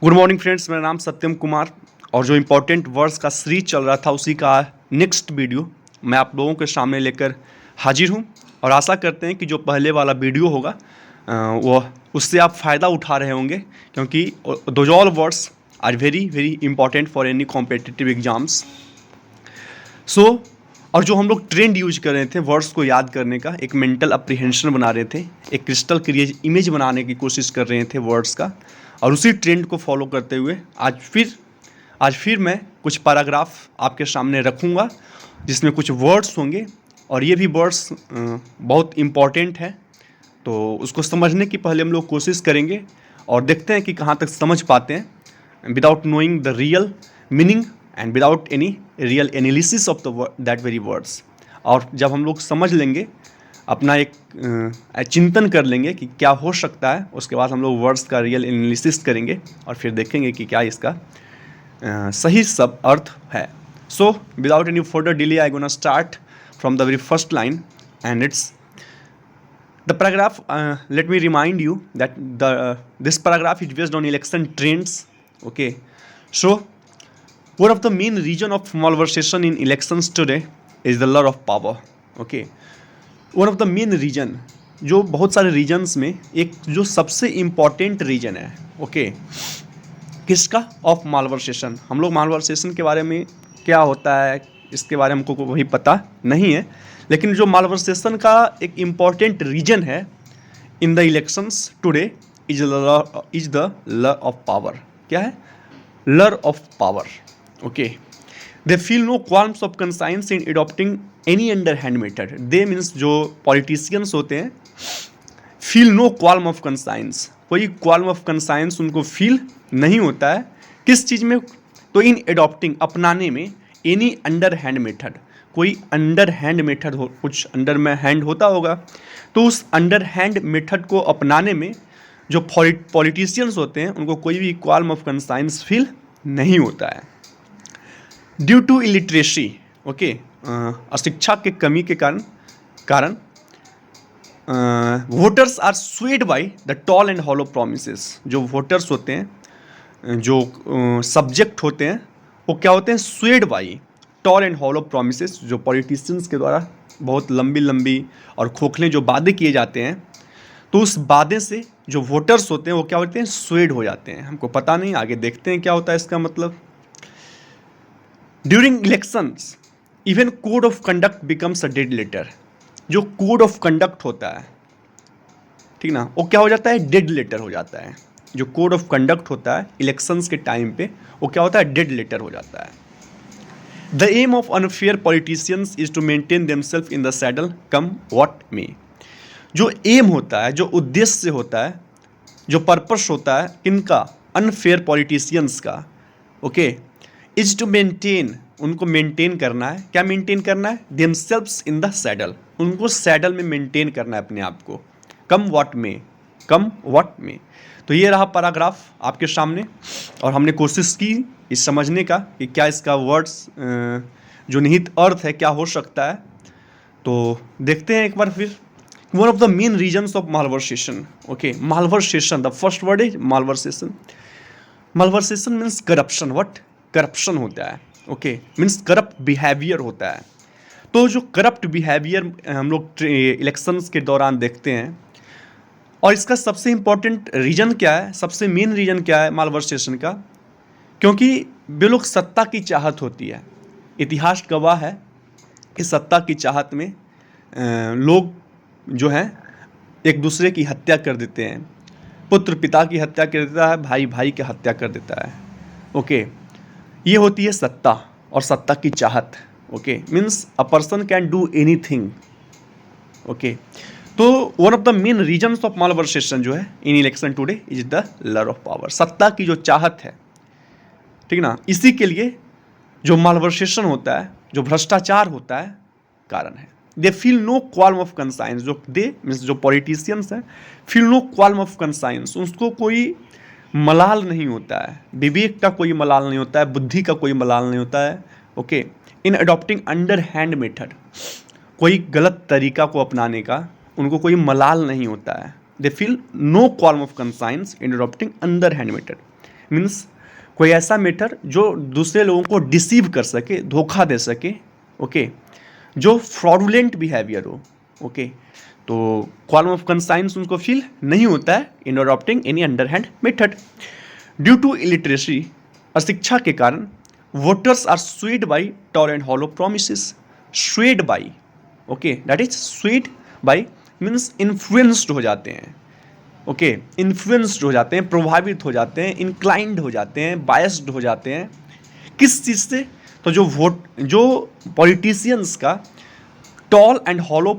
Good morning friends, मेरा नाम सत्यम कुमार और जो इम्पोर्टेंट वर्ड्स का सीरीज चल रहा था उसी का नेक्स्ट वीडियो मैं आप लोगों के सामने लेकर हाजिर हूं। और आशा करते हैं कि जो पहले वाला वीडियो होगा वो उससे आप फ़ायदा उठा रहे होंगे, क्योंकि those all words are very very important for any competitive exams. और जो हम लोग ट्रेंड यूज कर रहे थे वर्ड्स को याद करने का, एक मेंटल अप्रीहेंशन बना रहे थे, एक क्रिस्टल क्लियर इमेज बनाने की कोशिश कर रहे थे वर्ड्स का, और उसी ट्रेंड को फॉलो करते हुए आज फिर मैं कुछ पैराग्राफ आपके सामने रखूँगा जिसमें कुछ वर्ड्स होंगे और ये भी वर्ड्स बहुत इम्पॉर्टेंट है। तो उसको समझने की पहले हम लोग कोशिश करेंगे और देखते हैं कि कहाँ तक समझ पाते हैं without knowing the real meaning and without any real analysis of the that very words. और जब हम लोग समझ लेंगे, अपना एक चिंतन कर लेंगे कि क्या हो सकता है, उसके बाद हम लोग वर्ड्स का रियल एनालिसिस करेंगे और फिर देखेंगे कि क्या इसका सही सब अर्थ है। So without any further delay I gonna start from the very first line and it's the paragraph. Let me remind you that this paragraph is based on election trends. Okay, so one of the main reason of malversation in elections today is the lure of power. Okay, one of the main reason, जो बहुत सारे regions में एक जो सबसे important reason है, okay, किसका? Of मालवर्सेशन। हम लोग मालवर्सेशन के बारे में क्या होता है इसके बारे में हमको वही पता नहीं है, लेकिन जो मालवर्सेशन का एक इम्पॉर्टेंट रीजन है in the elections today is the lure of power. क्या है? Lure of power. Okay, they feel no qualms of conscience in adopting any under hand method. They means जो पॉलिटिशियंस होते हैं, feel no qualm of conscience, कोई qualm of conscience उनको feel नहीं होता है। किस चीज़ में? तो इन एडॉप्टिंग, अपनाने में, एनी अंडर हैंड मेथड, कोई अंडर हैंड मेथड हो, कुछ अंडर में हैंड होता होगा, तो उस अंडर हैंड मेथड को अपनाने में जो पॉलिटिशियंस होते हैं उनको कोई भी क्वाल्म ऑफ कंसाइंस फील नहीं होता है। ड्यू टू इलिटरेसी, ओके, अशिक्षा के कमी के कारण voters are swayed by the tall and hollow promises. जो वोटर्स होते हैं, जो सब्जेक्ट होते हैं, वो क्या होते हैं? Swayed by tall and hollow promises. जो पॉलिटिशियंस के द्वारा बहुत लंबी लंबी और खोखले जो वादे किए जाते हैं, तो उस वादे से जो वोटर्स होते हैं वो क्या होते हैं? स्वेड हो जाते हैं। हमको पता नहीं, आगे देखते हैं क्या होता है इसका मतलब। During elections even code of conduct becomes a dead letter. जो कोड ऑफ कंडक्ट होता है, ठीक ना, वो क्या हो जाता है? डेड लेटर हो जाता है। जो कोड ऑफ कंडक्ट होता है इलेक्शंस के टाइम पे, वो क्या होता है? डेड लेटर हो जाता है। The aim of unfair politicians is to maintain themselves in the saddle come what may. जो एम होता है, जो उद्देश्य होता है, जो पर्पस होता है इनका, अनफेयर पॉलिटिशियंस का, ओके, इज टू मेंटेन, उनको मेंटेन करना है। क्या मेंटेन करना है? देमसेल्व्स इन द सैडल, उनको सैडल में मेंटेन करना है अपने आप को, कम व्हाट मे, कम व्हाट मे। तो ये रहा पैराग्राफ आपके सामने, और हमने कोशिश की इस समझने का कि क्या इसका वर्ड्स जो निहित अर्थ है क्या हो सकता है। तो देखते हैं एक बार फिर। One of the main reasons of malversation. Okay, malversation, the first word is malversation. Malversation means corruption. What? Corruption होता है। ओके, मीन्स करप्ट बिहेवियर होता है। तो जो करप्ट बिहेवियर हम लोग इलेक्शंस के दौरान देखते हैं, और इसका सबसे इम्पॉर्टेंट रीजन क्या है, सबसे मेन रीजन क्या है मालवर्सेशन का? क्योंकि वे लोग सत्ता की चाहत होती है। इतिहास गवाह है कि सत्ता की चाहत में लोग जो हैं एक दूसरे की हत्या कर देते हैं। पुत्र पिता की हत्या कर देता है, भाई भाई की हत्या कर देता है। ओके, ये होती है सत्ता और सत्ता की चाहत। Okay, means a person can do anything. Okay, तो one of the main reasons of malversation जो है in election today is the lure of power. सत्ता की जो चाहत है, ठीक ना, इसी के लिए जो मालवर्सेशन होता है, जो भ्रष्टाचार होता है, कारण है। They feel no qualm of conscience. जो दे मीन्स जो पॉलिटिशियंस हैं, feel no qualm of conscience, उसको कोई मलाल नहीं होता है, विवेक का कोई मलाल नहीं होता है, बुद्धि का कोई मलाल नहीं होता है। ओके, इन अडॉप्टिंग अंडर हैंड मेथड, कोई गलत तरीका को अपनाने का उनको कोई मलाल नहीं होता है। They feel no qualm of conscience in adopting under hand method means कोई ऐसा मेथड जो दूसरे लोगों को डिसीव कर सके, धोखा दे सके, ओके, जो फ्रॉडुलेंट बिहेवियर हो, ओके। तो क्वालम ऑफ कंसाइंस उनको फील नहीं होता है in adopting any underhand method. Due to illiteracy, अशिक्षा के कारण, voters are swayed by tall and hollow promises. Swayed by, okay, that is swayed by means influenced हो जाते हैं, ओके, इन्फ्लुएंस्ड हो जाते हैं, प्रभावित हो जाते हैं, इंक्लाइंड हो जाते हैं, बायस्ड हो जाते हैं। किस चीज़ से? तो जो पॉलिटिशियंस का टॉल एंड हॉलो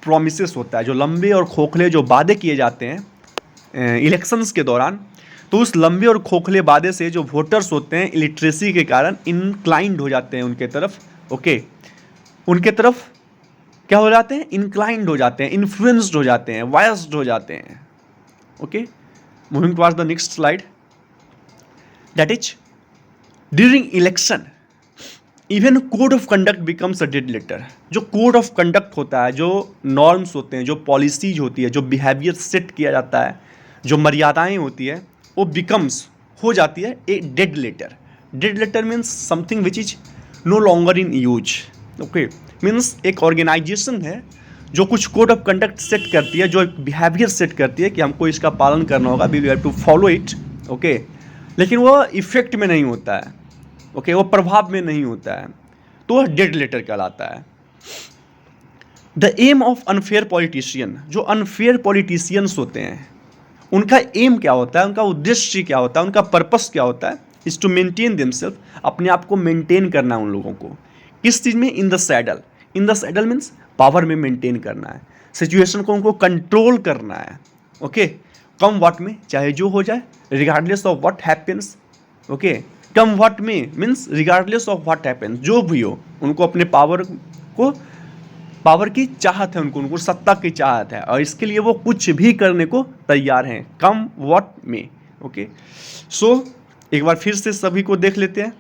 प्रोमिसेस होता है, जो लंबे और खोखले जो वादे किए जाते हैं इलेक्शंस के दौरान, तो उस लंबे और खोखले वादे से जो वोटर्स होते हैं इलिटरेसी के कारण इंक्लाइंड हो जाते हैं उनके तरफ, ओके, उनके तरफ क्या हो जाते हैं? इंक्लाइंड हो जाते हैं, इन्फ्लुएंस्ड हो जाते हैं, वायस्ड हो जाते हैं, okay. Moving towards the next slide, that is during election even code of conduct becomes a dead letter. जो कोड ऑफ कंडक्ट होता है, जो नॉर्म्स होते हैं, जो पॉलिसीज होती है, जो बिहेवियर सेट किया जाता है, जो मर्यादाएं होती है, वो बिकम्स हो जाती है a dead letter. Dead letter means something which is no longer in use, okay. Means एक ऑर्गेनाइजेशन है जो कुछ कोड ऑफ कंडक्ट सेट करती है, जो एक बिहेवियर सेट करती है कि हमको इसका पालन करना होगा, we have to follow it, okay, लेकिन वो इफेक्ट में नहीं होता है, ओके, वो प्रभाव में नहीं होता है, तो वह डेड लेटर कहलाता है। The aim of unfair politician, जो अनफेयर पॉलिटिशियंस होते हैं, उनका एम क्या होता है, उनका उद्देश्य क्या होता है, उनका पर्पस क्या होता है? इज टू मेंटेन देमसेल्फ, अपने आप को मेंटेन करना है उन लोगों को। किस चीज़ में? इन the saddle. In the saddle means power में मेंटेन करना है, सिचुएशन को उनको कंट्रोल करना है, ओके, कम व्हाट में, चाहे जो हो जाए, regardless of what happens, okay, come what में means regardless of what happens, जो भी हो, उनको अपने पावर की चाहत है, उनको सत्ता की चाहत है, और इसके लिए वो कुछ भी करने को तैयार हैं, कम व्हाट में, ओके। सो एक बार फिर से सभी को देख लेते हैं।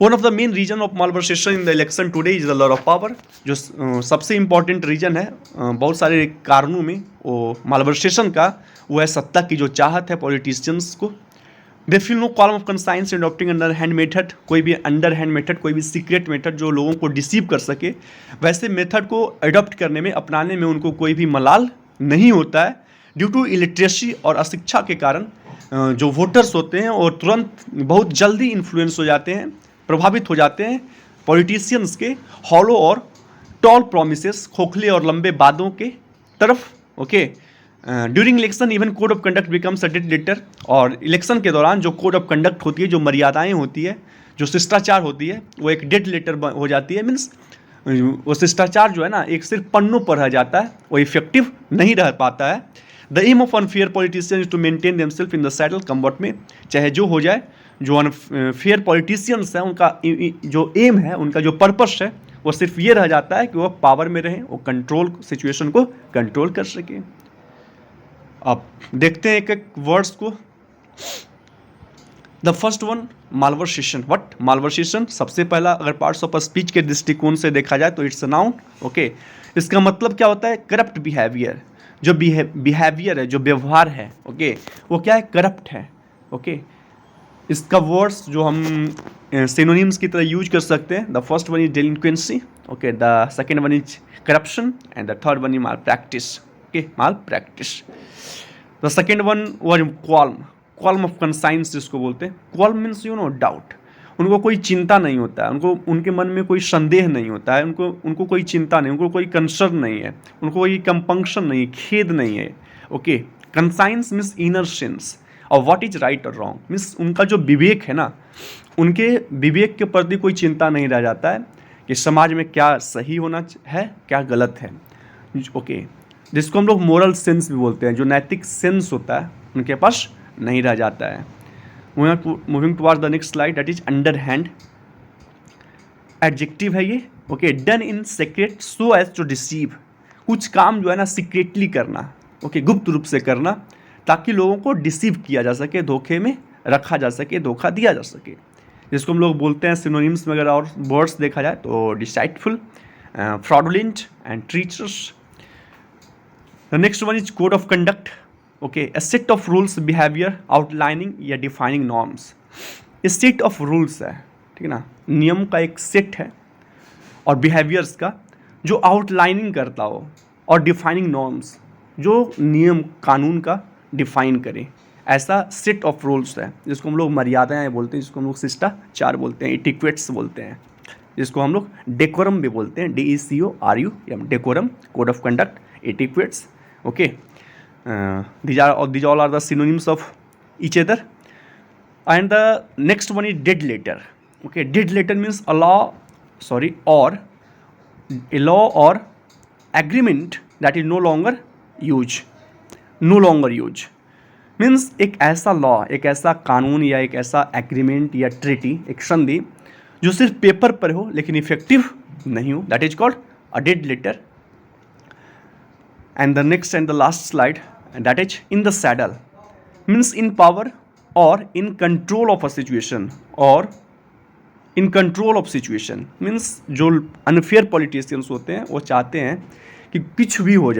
One of the main reason of malversation in the election today is the law of power. जो सबसे इंपॉर्टेंट रीजन है बहुत सारे कारणों में वो मालवर्सेशन का, वो है सत्ता की जो चाहत है पॉलिटिशियंस को। They feel no qualm of conscience in adopting under hand method, कोई भी अंडर हैंड मेथड, कोई भी सीक्रेट मेथड जो लोगों को डिसीव कर सके, वैसे मेथड को अडॉप्ट करने में, अपनाने में उनको कोई भी मलाल नहीं होता है। ड्यू टू इलिटरेसी और अशिक्षा के कारण जो वोटर्स होते हैं वो तुरंत बहुत जल्दी इन्फ्लुएंस हो जाते हैं, प्रभावित हो जाते हैं पॉलिटिशियंस के हॉलो और टॉल प्रोमिसेस, खोखले और लंबे वादों के तरफ, okay. During election even code of conduct becomes a dead letter, और इलेक्शन के दौरान जो कोड ऑफ कंडक्ट होती है, जो मर्यादाएं होती है, जो शिष्टाचार होती है, वो एक डेड लेटर हो जाती है। मीन्स वो शिष्टाचार जो है ना, एक सिर्फ पन्नों पर रह जाता है, वो इफेक्टिव नहीं रह पाता है। The aim of unfair politician is to maintain themselves in the saddle come what may, चाहे जो हो जाए। जो अनफेयर पॉलिटिशियंस हैं, उनका जो एम है, उनका जो पर्पस है, वो सिर्फ ये रह जाता है कि वो पावर में रहें, वो कंट्रोल, सिचुएशन को कंट्रोल कर सकें। अब देखते हैं एक एक वर्ड्स को। The first one, malversation. What? Malversation सबसे पहला अगर पार्ट्स ऑफ स्पीच के दृष्टिकोण से देखा जाए तो इट्स अ नाउन, ओके। इसका मतलब क्या होता है? Corrupt behaviour. जो बिहेवियर है, जो व्यवहार है, ओके, वो क्या है? करप्ट है, ओके। इसका वर्ड्स जो हम सिनोनिम्स की तरह यूज कर सकते हैं, the first one is delinquency, okay, the second one is corruption, and the third one is malpractice, okay, malpractice. The second one was qualm of conscience जिसको बोलते हैं। Qualm means doubt. उनको कोई चिंता नहीं होता है, उनके मन में कोई संदेह नहीं होता है, उनको कोई चिंता नहीं, उनको कोई कंसर्न नहीं है, उनको कोई कंपंक्शन नहीं, खेद नहीं है, okay. Conscience means inner sense, और व्हाट इज राइट और रॉन्ग मीन्स उनका जो विवेक है ना, उनके विवेक के प्रति कोई चिंता नहीं रह जाता है कि समाज में क्या सही होना है, क्या गलत है, ओके। जिसको हम लोग मोरल सेंस भी बोलते हैं, जो नैतिक सेंस होता है, उनके पास नहीं रह जाता है। Moving towards the next slide, that is under hand. Adjective है ये, okay. Done in secret so as to deceive. कुछ काम जो है ना सीक्रेटली करना, ओके, गुप्त रूप से करना, ताकि लोगों को डिसीव किया जा सके, धोखे में रखा जा सके, धोखा दिया जा सके, जिसको हम लोग बोलते हैं सिनोनिम्स में अगर और वर्ड्स देखा जाए तो deceitful, fraudulent and treacherous. The next one is code of conduct. Okay, a set of rules, behaviour, outlining या डिफाइनिंग नॉर्म्स। ये सेट ऑफ रूल्स है, ठीक है ना, नियम का एक सेट है, और बिहेवियर्स का जो आउटलाइनिंग करता हो, और डिफाइनिंग नॉर्म्स जो नियम कानून का डिफाइन करे। ऐसा सेट ऑफ रूल्स है जिसको हम लोग मर्यादाएं बोलते हैं, जिसको हम लोग शिष्टाचार बोलते हैं, इटिक्वेट्स बोलते हैं, जिसको हम लोग डेकोरम भी बोलते हैं, DECORUM, decorum, code of conduct, etiquettes. Okay, these all are the synonyms of each other. And the next one is dead letter. Okay, dead letter means a law or agreement that is no longer use means एक ऐसा law, एक ऐसा कानून या एक ऐसा agreement या treaty, एक संधि जो सिर्फ पेपर पर हो लेकिन इफेक्टिव नहीं हो, that is called a dead letter. And the next and the last slide, that is in the saddle, means in power और in control of a situation, और in control of situation means जो unfair politicians होते हैं वो चाहते हैं कि कुछ भी हो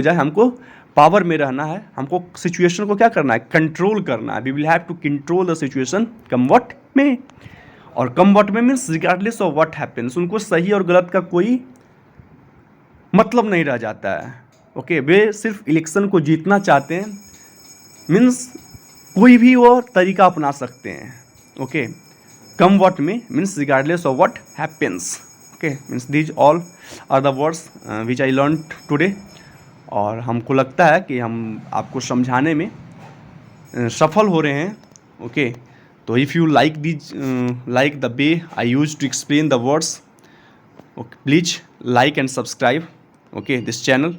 जाए, हमको पावर में रहना है, हमको सिचुएशन को क्या करना है, कंट्रोल करना है। We will have to control the situation come what may, और कम व्हाट में means regardless of what happens, उनको सही और गलत का कोई मतलब नहीं रह जाता है। ओके, वे सिर्फ इलेक्शन को जीतना चाहते हैं, मीन्स कोई भी वो तरीका अपना सकते हैं। ओके, कम व्हाट में means regardless of what happens. Okay, means these all are the words which I learn today, और हमको लगता है कि हम आपको समझाने में सफल हो रहे हैं। ओके, तो if you like the way I use to explain the words, okay, please like and subscribe, okay, this channel.